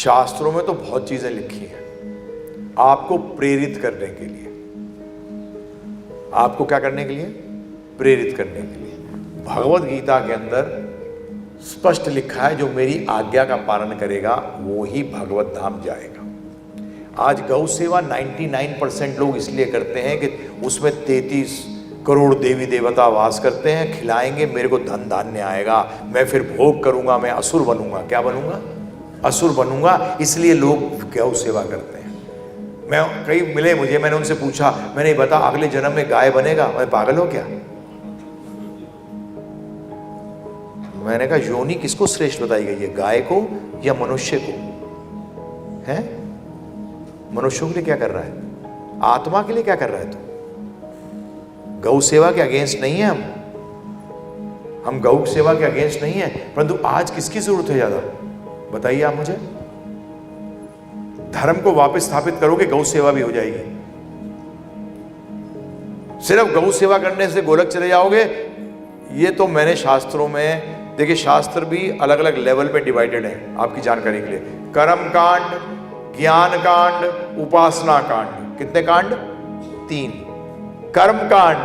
शास्त्रों में तो बहुत चीजें लिखी हैं आपको प्रेरित करने के लिए। आपको क्या करने के लिए? प्रेरित करने के लिए। भगवत गीता के अंदर स्पष्ट लिखा है जो मेरी आज्ञा का पालन करेगा वो ही भगवत धाम जाएगा। आज गौ सेवा 99% लोग इसलिए करते हैं कि उसमें 33 करोड़ देवी देवता वास करते हैं, खिलाएंगे मेरे को धन धान्य आएगा, मैं फिर भोग करूंगा, मैं असुर बनूंगा। क्या बनूंगा? असुर बनूंगा। इसलिए लोग गौ सेवा करते हैं। मैं कई मिले मुझे, मैंने उनसे पूछा, मैंने बता अगले जन्म में गाय बनेगा? मैं पागल हो क्या? मैंने कहा योनि किसको श्रेष्ठ बताई गई है, गाय को या मनुष्य को? है मनुष्यों के लिए क्या कर रहा है? आत्मा के लिए क्या कर रहा है? तो गौ सेवा के अगेंस्ट नहीं है हम गौ सेवा के अगेंस्ट नहीं है, परंतु आज किसकी जरूरत है ज्यादा? बताइए आप मुझे। धर्म को वापस स्थापित करोगे गौ सेवा भी हो जाएगी। सिर्फ गौ सेवा करने से गोलक चले जाओगे, ये तो मैंने शास्त्रों में देखिए, शास्त्र भी अलग अलग लेवल पे डिवाइडेड है आपकी जानकारी के लिए। कर्म कांड, ज्ञान कांड, उपासना कांड। कितने कांड? 3। कर्म कांड,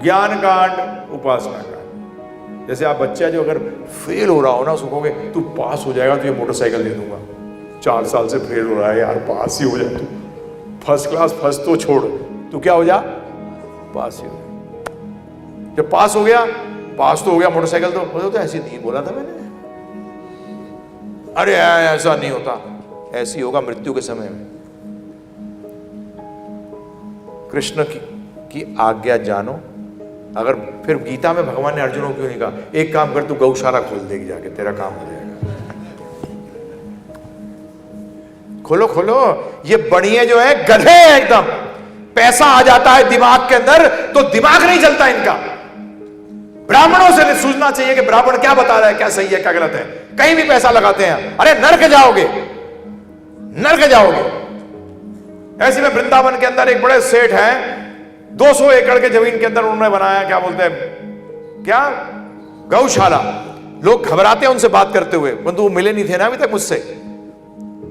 ज्ञान कांड, उपासना कांड। जैसे आप बच्चा जो अगर फेल हो रहा हो ना, उसको कहोगे तू पास हो जाएगा तो ये मोटरसाइकिल दे दूंगा। 4 साल से फेल हो रहा है यार, पास ही हो जाए तू, फर्स्ट क्लास, फर्स्ट तो छोड़, तू क्या हो जा, पास ही हो जा। जब पास हो गया, पास तो हो गया, मोटरसाइकिल तो ऐसे नहीं बोला था मैंने। अरे ऐसा नहीं होता, ऐसी होगा मृत्यु के समय में। कृष्ण की आज्ञा जानो। अगर फिर गीता में भगवान ने अर्जुन को क्यों नहीं कहा एक काम कर, तू गौशाला खोल देगी जाके, तेरा काम हो जाएगा। खोलो खोलो। ये बढ़िया जो है गधे हैं एकदम। पैसा आ जाता है दिमाग के अंदर तो दिमाग नहीं चलता इनका। ब्राह्मणों से सूझना चाहिए कि ब्राह्मण क्या बता रहा है, क्या सही है क्या गलत है। कहीं भी पैसा लगाते हैं, अरे नरक जाओगे, नरक जाओगे। ऐसे में वृंदावन के अंदर एक बड़े सेठ हैं, 200 एकड़ के जमीन के अंदर उन्होंने बनाया, क्या बोलते हैं, क्या, गौशाला। लोग घबराते हैं उनसे बात करते हुए, परंतु वो मिले नहीं थे ना अभी तक मुझसे।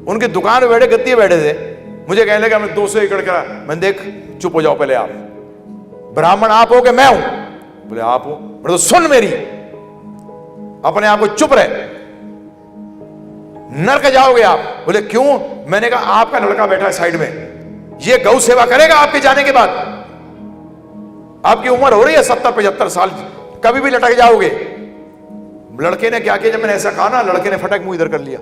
उनकी दुकान में बैठे, गद्दी बैठे थे, मुझे कहने लगा मैं 200 एकड़ करा। मैंने देख, चुप हो जाओ पहले आप, ब्राह्मण आप हो कि मैं हूं? बोले आप हो। बोले तो सुन मेरी, अपने आप को चुप रहे, नरक जाओगे आप। बोले क्यों? मैंने कहा आपका लड़का बैठा है साइड में, ये गौ सेवा करेगा आपके जाने के बाद। आपकी उम्र हो रही है 70-75 साल, कभी भी लटक जाओगे। लड़के ने क्या किया, जब मैंने ऐसा कहा ना, लड़के ने फटक मुंह इधर कर लिया।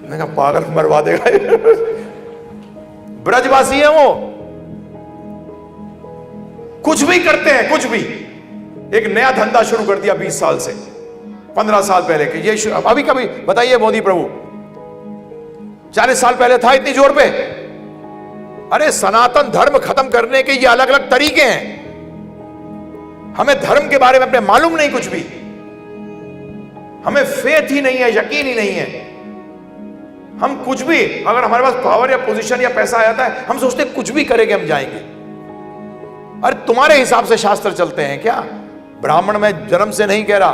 मैंने कहा पागल, मरवा देगा। ब्रजवासी है वो, कुछ भी करते हैं, कुछ भी। एक नया धंधा शुरू कर दिया 20 साल से, 15 साल पहले के। ये अभी कभी बताइए मोदी प्रभु, 40 साल पहले था इतनी जोर पे? अरे सनातन धर्म खत्म करने के ये अलग अलग तरीके हैं। हमें धर्म के बारे में अपने मालूम नहीं कुछ भी, हमें फेथ ही नहीं है, यकीन ही नहीं है। हम कुछ भी, अगर हमारे पास पावर या पोजीशन या पैसा आ जाता है, हम सोचते हैं कुछ भी करेंगे हम जाएंगे। अरे तुम्हारे हिसाब से शास्त्र चलते हैं क्या? ब्राह्मण मैं जन्म से नहीं कह रहा,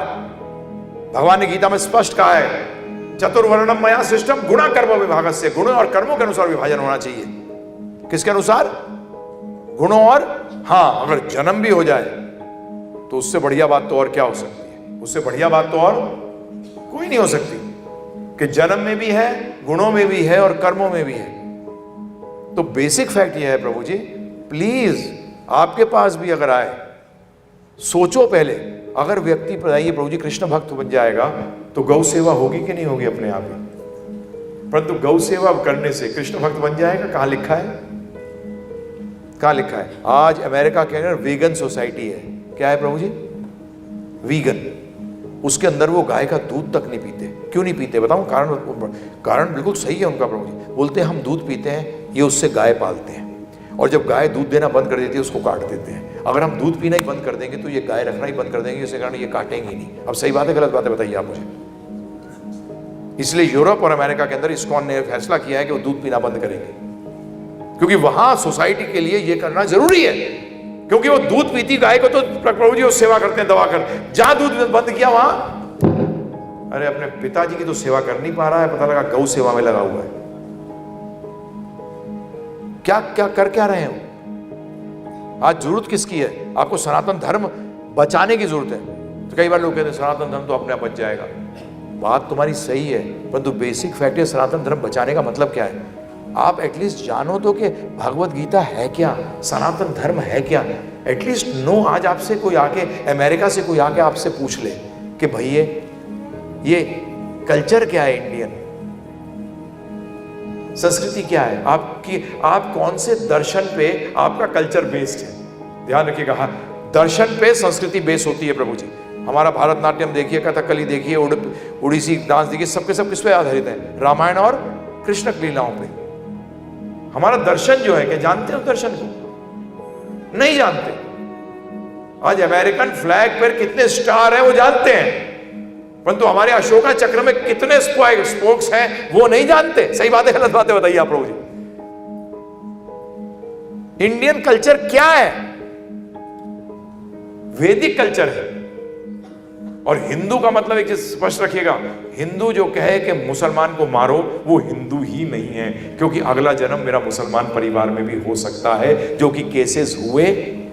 भगवान ने गीता में स्पष्ट कहा है, चतुर्वर्णम मया सृष्टम गुणा कर्म विभागस्य। गुणों और कर्मों के अनुसार विभाजन होना चाहिए। किसके अनुसार? गुणों और, हाँ, अगर जन्म भी हो जाए तो उससे बढ़िया बात तो और क्या हो सकती है? उससे बढ़िया बात तो और कोई नहीं हो सकती कि जन्म में भी है, गुणों में भी है और कर्मों में भी है। तो बेसिक फैक्ट यह है प्रभु जी, प्लीज आपके पास भी अगर आए, सोचो पहले। अगर व्यक्ति बताइए प्रभु जी कृष्ण भक्त बन जाएगा तो गौ सेवा होगी कि नहीं होगी अपने आप ही? परंतु गौ सेवा करने से कृष्ण भक्त बन जाएगा? कहां लिखा है? कहां लिखा है? आज अमेरिका के अंदर वीगन सोसाइटी है। क्या है प्रभु जी? वीगन। उसके अंदर वो गाय का दूध तक नहीं पीते। क्यों नहीं पीते बताऊं? कारण बिल्कुल सही है उनका प्रभु जी। बोलते हैं हम दूध पीते हैं, ये उससे गाय पालते हैं, और जब गाय दूध देना बंद कर देती है उसको काट देते हैं। अगर हम दूध पीना ही बंद कर देंगे तो ये गाय रखना ही बंद कर देंगे, इसके कारण ये काटेंगे नहीं। अब सही बात है गलत बात है बताइए आप मुझे। इसलिए यूरोप और अमेरिका के अंदर इस्कॉन ने फैसला किया है कि वो दूध पीना बंद करेंगे, क्योंकि वहां सोसाइटी के लिए ये करना जरूरी है। क्योंकि वो दूध पीती गाय को तो प्रभु जी वो सेवा करते हैं, दवा कर। जहां दूध बंद किया वहां अरे अपने पिताजी की तो सेवा कर नहीं पा रहा है, पता लगा गौ सेवा में लगा हुआ है। क्या क्या कर क्या रहे हो? आज जरूरत किसकी है? आपको सनातन धर्म बचाने की जरूरत है। तो कई बार लोग कहते हैं सनातन धर्म तो अपने आप बच जाएगा। बात तुम्हारी सही है, परंतु बेसिक फैक्ट है सनातन धर्म बचाने का मतलब क्या है? आप एटलीस्ट जानो तो कि भगवत गीता है क्या, सनातन धर्म है क्या। At least no. आज आपसे कोई आके, अमेरिका से कोई आके आपसे पूछ ले कि भैया ये कल्चर क्या है, इंडियन संस्कृति क्या है आपकी, आप कौन से दर्शन पे आपका कल्चर बेस्ड है। ध्यान रखिएगा, हाँ, दर्शन पे संस्कृति बेस होती है प्रभु जी। हमारा भारतनाट्यम देखिए, कथकली देखिए, उड़ीसी डांस देखिए, सबके सब किस पे आधारित है? रामायण और कृष्ण की लीलाओं पे। हमारा दर्शन जो है, क्या जानते हो दर्शन को? नहीं जानते। आज अमेरिकन फ्लैग पर कितने स्टार हैं वो जानते हैं, परंतु हमारे अशोका चक्र में कितने स्पोक्स हैं वो नहीं जानते। सही बात है गलत बात है? बताइए आप प्रभु जी। इंडियन कल्चर क्या है? वैदिक कल्चर है। और हिंदू का मतलब एक चीज स्पष्ट रखिएगा, हिंदू जो कहे कि मुसलमान को मारो वो हिंदू ही नहीं है, क्योंकि अगला जन्म मेरा मुसलमान परिवार में भी हो सकता है, जो कि केसेस हुए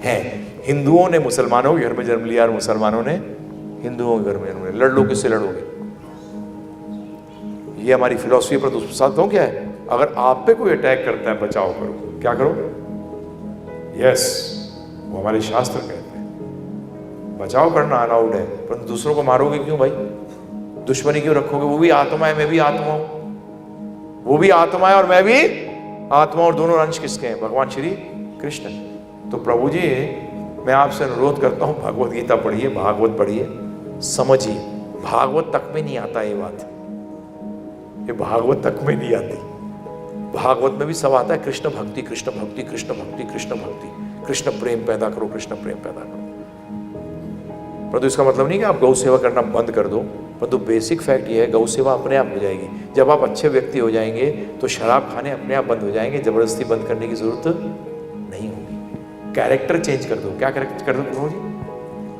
हैं। हिंदुओं ने मुसलमानों के घर में जन्म लिया और मुसलमानों ने हिंदुओं के घर में जन्म लिया। लड़ लो, किससे लड़ोगे? ये हमारी फिलॉसफी पर तो साथ हो क्या है? अगर आप पे कोई अटैक करता है, बचाव करो। क्या करो? यस, वो हमारे शास्त्र कहते हैं बचाव करना अलाउड है, परंतु दूसरों को मारोगे क्यों भाई? दुश्मनी क्यों रखोगे? वो भी आत्मा है, मैं भी आत्मा हूं। वो भी आत्मा है और मैं भी आत्मा, और दोनों अंश किसके हैं? भगवान श्री कृष्ण। तो प्रभु जी मैं आपसे अनुरोध करता हूं, भगवत गीता पढ़िए, भागवत पढ़िए, समझिए। भागवत तक में नहीं आता ये बात, ये भागवत तक में नहीं आती। भागवत में भी सब आता है, कृष्ण भक्ति, कृष्ण भक्ति, कृष्ण भक्ति, कृष्ण भक्ति, कृष्ण प्रेम पैदा करो, कृष्ण प्रेम पैदा करो। परंतु इसका मतलब नहीं कि आप गौ सेवा करना बंद कर दो, परंतु बेसिक फैक्ट ये है, गौ सेवा अपने आप हो जाएगी। जब आप अच्छे व्यक्ति हो जाएंगे तो शराब खाने अपने आप बंद हो जाएंगे, जबरदस्ती बंद करने की जरूरत नहीं होगी। कैरेक्टर चेंज कर दो। क्या कैरेक्टर कर दो प्रभु जी?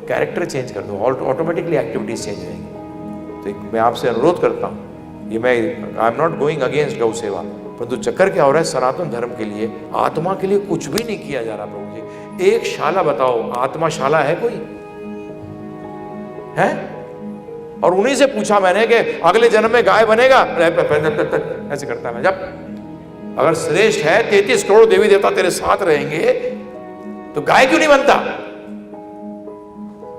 कैरेक्टर चेंज कर दो, ऑटोमेटिकली एक्टिविटीज चेंज होंगी। तो मैं आपसे अनुरोध करता हूँ, ये मैं I am not going against गौ सेवा, परंतु चक्कर क्या हो रहा है, सनातन धर्म के लिए, आत्मा के लिए कुछ भी नहीं किया जा रहा प्रभु जी। एक शाला बताओ, आत्माशाला है कोई? है? और उन्हीं से पूछा मैंने कि अगले जन्म में गाय बनेगा, ऐसे करता मैं। जब अगर श्रेष्ठ है, 33 करोड़ देवी देवता तेरे साथ रहेंगे, तो गाय क्यों नहीं बनता?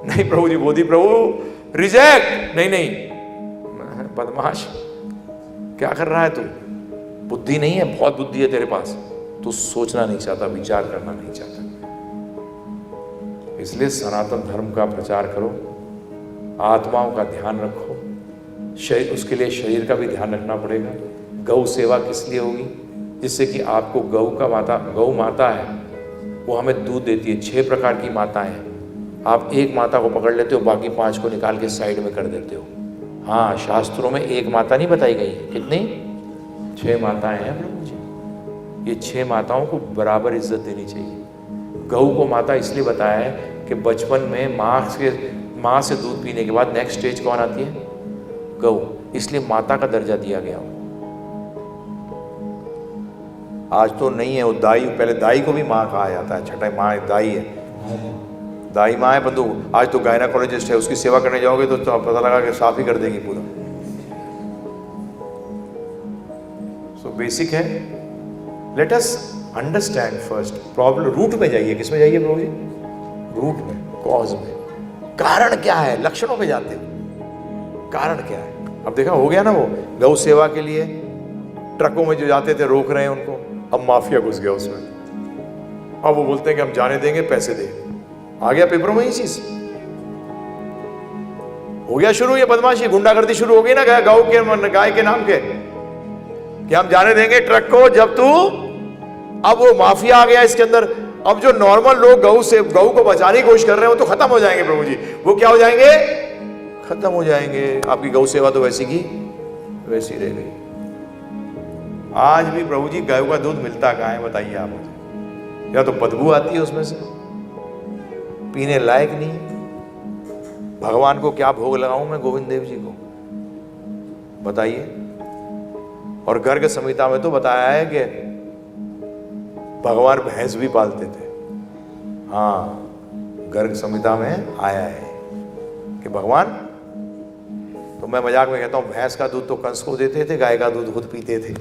नहीं प्रभु जी, बोधी प्रभु रिजेक्ट। नहीं नहीं, बदमाश, क्या कर रहा है तू? बुद्धि नहीं है? बहुत बुद्धि है तेरे पास, तू सोचना नहीं चाहता, विचार करना नहीं चाहता। इसलिए सनातन धर्म का प्रचार करो, आत्माओं का ध्यान रखो, शरीर, उसके लिए शरीर का भी ध्यान रखना पड़ेगा। गौ सेवा किस लिए होगी? जिससे कि आपको गौ माता है, वो हमें दूध देती है। 6 प्रकार की माताएं हैं। आप एक माता को पकड़ लेते हो, बाकी 5 को निकाल के साइड में कर देते हो। हाँ, शास्त्रों में एक माता नहीं बताई गई है, कितनी? 6 माताएं हैं प्रभु जी। ये 6 माताओं को बराबर इज्जत देनी चाहिए। गौ को माता इसलिए बताया है कि बचपन में माँ से दूध पीने के बाद नेक्स्ट स्टेज कौन आती है? गौ। इसलिए माता का दर्जा दिया गया हो। आज तो नहीं है वो दाई, पहले दाई को भी माँ कहा जाता है। छठा माँ दाई है, दाई माँ है, परंतु आज तो गायनाकोलॉजिस्ट है, उसकी सेवा करने जाओगे तो पता लगा कि साफ ही कर देगी पूरा। सो बेसिक है, let us understand first problem. Root में जाइए। किस में जाइए प्रभु जी? रूट में, कॉज में। कारण क्या है? लक्षणों पे जाते हो, कारण क्या है? अब देखा हो गया ना, वो गौ सेवा के लिए ट्रकों में जो जाते थे रोक रहे हैं उनको, अब माफिया घुस गया उसमें। अब वो बोलते हैं कि हम जाने देंगे, पैसे दे। आ गया पेपरों में ये चीज, हो गया शुरू, ये बदमाशी, गुंडागर्दी शुरू हो गई ना गाय के नाम के, कि हम जाने देंगे ट्रक को जब तू। अब वो माफिया आ गया इसके अंदर। अब जो नॉर्मल लोग गौ को बचाने की कोशिश कर रहे हैं वो तो खत्म हो जाएंगे प्रभु जी। वो क्या हो जाएंगे? खत्म हो जाएंगे। आपकी गौ सेवा तो वैसी की वैसी रह गई। आज भी प्रभु जी गायों का दूध मिलता कहाँ है बताइए आप मुझे? या तो बदबू आती है उसमें से, पीने लायक नहीं। भगवान को क्या भोग लगाऊं मैं गोविंद देव जी को? बताइए। और गर्ग संहिता में तो बताया है कि भगवान भैंस भी पालते थे। हाँ, गर्ग संहिता में आया है कि भगवान, तो मैं मजाक में कहता हूं भैंस का दूध तो कंस को देते थे, गाय का दूध खुद पीते थे।